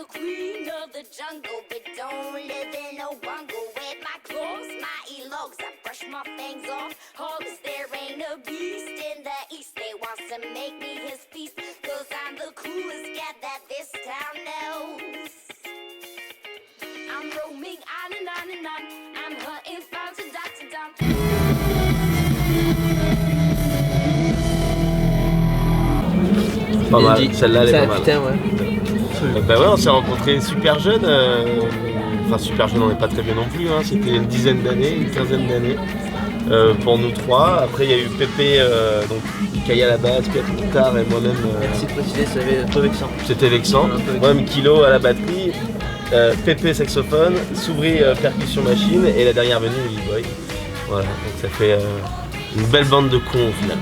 the queen of the jungle, but don't live in no bungle. With my clothes, my elogs, I brush my fangs off. Hogs, there ain't a beast in the east. They wants to make me his feast, 'cause I'm the coolest cat that this town knows. I'm roaming on and on and on. I'm hunting fun to Dr. Dump. Pas mal, celle-là elle est pas mal. Putain, ouais. Bah ouais, on s'est rencontrés super jeunes. Enfin super jeunes, on n'est pas très vieux non plus, hein. C'était une dizaine d'années, une quinzaine d'années pour nous trois. Après il y a eu Pépé, donc Kaya à la basse, Pierre Guitare et moi-même. Merci de préciser, ça avait un peu vexant. C'était vexant. Moi-même Kilo à la batterie, Pépé saxophone, Soubri percussion machine et la dernière venue Lily Boy. Voilà, donc ça fait une belle bande de cons au final.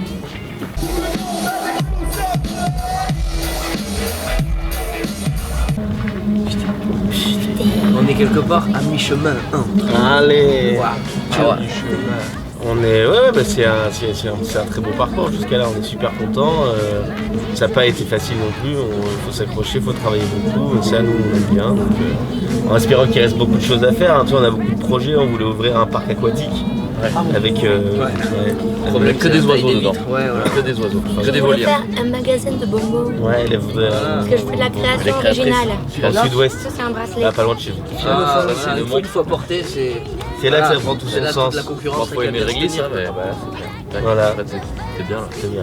On est quelque part à mi-chemin. Allez, Wow. on est, bah c'est un très beau parcours jusqu'à là, on est super contents. Ça n'a pas été facile non plus, il faut s'accrocher, il faut travailler beaucoup, mais ça nous on aime bien. Donc, en espérant qu'il reste beaucoup de choses à faire, hein. Tu vois, on a beaucoup de projets, on voulait ouvrir un parc aquatique avec Que des oiseaux dedans. Ouais, voilà. Que des oiseaux. Que des Je voulais volières. faire un magasin de bonbons. Ouais, Parce que je fais de la création originale. dans le sud-ouest, Ça, c'est un bracelet. là pas loin de chez vous. Une fois porté, c'est. C'est là que ça prend tout c'est son là sens. toute la concurrence. Faut aimer régler ça, mais voilà, c'est bien. Voilà. En fait, c'est bien là. C'est bien.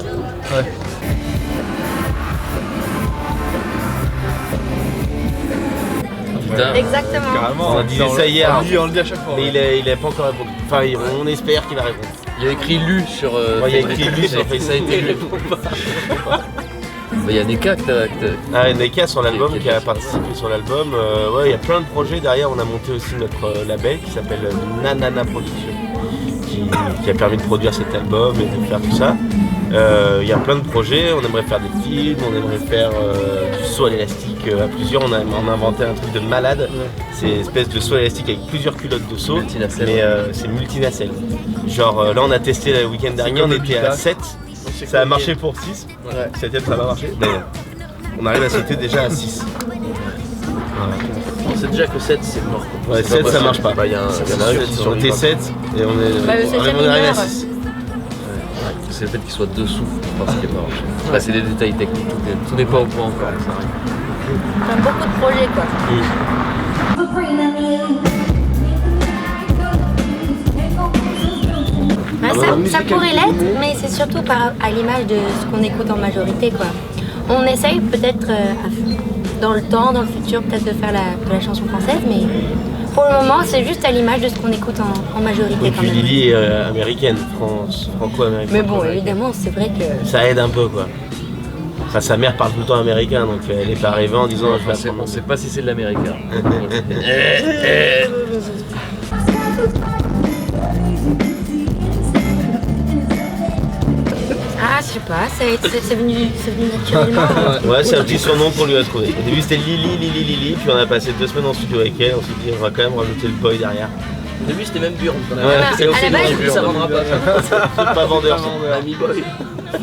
Putain. Exactement. Carrément. On disait ça hier, On le dit à chaque fois. mais il a pas encore répondu. Enfin, on espère qu'il va répondre. Il y a écrit lu sur. Ouais, il y a écrit lu sur ça a été lu. Il y a Neka que t'as. Ah, Neka sur l'album, qui a participé sur l'album. Ouais, il y a plein de projets derrière. On a monté aussi notre label qui s'appelle Nanana Production, qui a permis de produire cet album et de faire tout ça. Il y a plein de projets. On aimerait faire des films, on aimerait faire du saut à l'élastique à plusieurs. On a inventé un truc de malade. C'est une espèce de saut à l'élastique avec plusieurs culottes de saut, Multinacelle. mais c'est multinacelle. Genre là, on a testé le week-end dernier, on était à 7. Ça a marché pour 6. Ouais. 7ème, ça va marcher. D'ailleurs, on arrive à sauter déjà à 6. Voilà. On sait déjà que 7 c'est mort. Ouais, C'est 7 pas ça possible. marche pas. Bah, il y a un qui Sur T7 et on est Bah, le 7e on arrive mineur. à 6. C'est le fait qu'il soit dessous, je pense qu'il est mort. Là, c'est des détails techniques, tout n'est pas au point encore. Ça arrive. Enfin, beaucoup de projets, quoi. Bah, ça pourrait l'être, mais c'est surtout à l'image de ce qu'on écoute en majorité, quoi. On essaye peut-être dans le temps, dans le futur, peut-être de faire de la chanson française, mais pour le moment, c'est juste à l'image de ce qu'on écoute en majorité. Et quand puis même. Lily est américaine, franco-américaine. Mais bon, évidemment, c'est vrai que... Ça aide un peu quoi. Enfin, sa mère parle tout le temps américain, donc elle est pas arrivée en disant je vais apprendre. On sait pas si c'est de l'américain. Ah, je sais pas, c'est venu naturellement. Ouais, c'est un petit surnom qu'on lui a trouvé. Au début c'était Lily, puis on a passé 2 semaines en studio avec elle, on s'est dit on va quand même rajouter le boy derrière. Au début, c'était même Burn. Ouais, c'est au final, ça vendra pas. C'est pas vendeur, Ami Boy.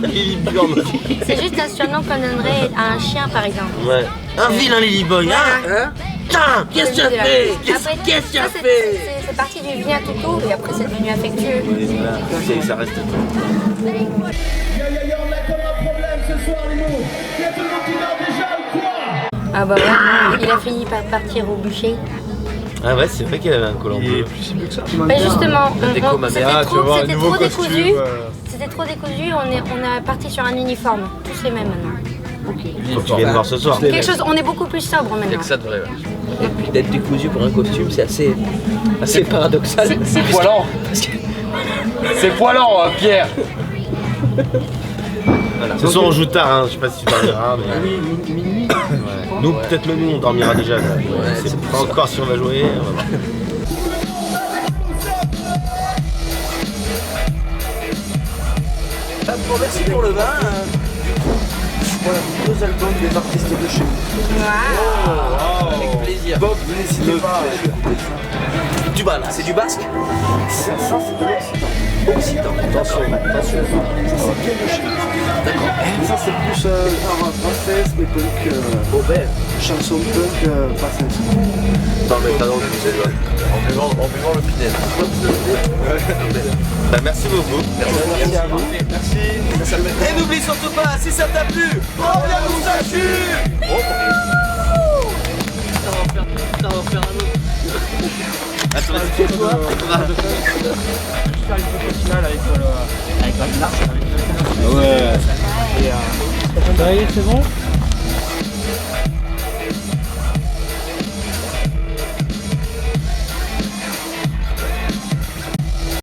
Lily Burn. C'est juste un surnom qu'on donnerait à un chien, par exemple. Ouais. Un vilain Lily Boy, hein. Putain, qu'est-ce que tu as fait? Qu'est-ce que tu as fait? C'est parti du vilain tout court et après c'est devenu affectueux. Ça reste. On a comme un problème ce soir, les mots. Il y a tout le monde qui dort déjà ou quoi? Ah bah ouais, il a fini par partir au bûcher. Ah ouais, c'est vrai qu'il avait un collant bleu. plus ciblé que ça. Mais justement, déco, ma mère. c'était trop décousu. C'était trop décousu, on est parti sur un uniforme. Tous les mêmes maintenant. Faut que tu viennes voir ce soir. Quelque chose, on est beaucoup plus sobre Il y a maintenant. que ça de vrai. Ouais. Et puis d'être décousu pour un costume, c'est assez paradoxal. C'est poilant. C'est poilant, Pierre. Ce soir on joue tard, hein. Je sais pas si tu dormiras, mais. Minuit. Ouais. Nous, peut-être même nous, on dormira déjà. Là. C'est pas encore si on va jouer. On va voir. Bon, merci pour le vin. Voilà, 2 albums des artistes de chez nous. Avec plaisir. Bob, n'hésitez pas. Du bas là, c'est du basque. Ça, c'est Occitan. Attention, attention. Ça c'est bien le chant. D'accord. Ça c'est plus genre française, mais punk, chanson punk, pas sincère. Non mais t'as dans le musée, ouais. En buvant le Pinel. Bah, merci beaucoup. Merci à vous. Merci. Et n'oublie surtout pas, si ça t'a plu, prends bien nous ça jus. Ça va faire un autre. Attends, faire une photo finale avec la marche. ouais. Ça y est, c'est bon?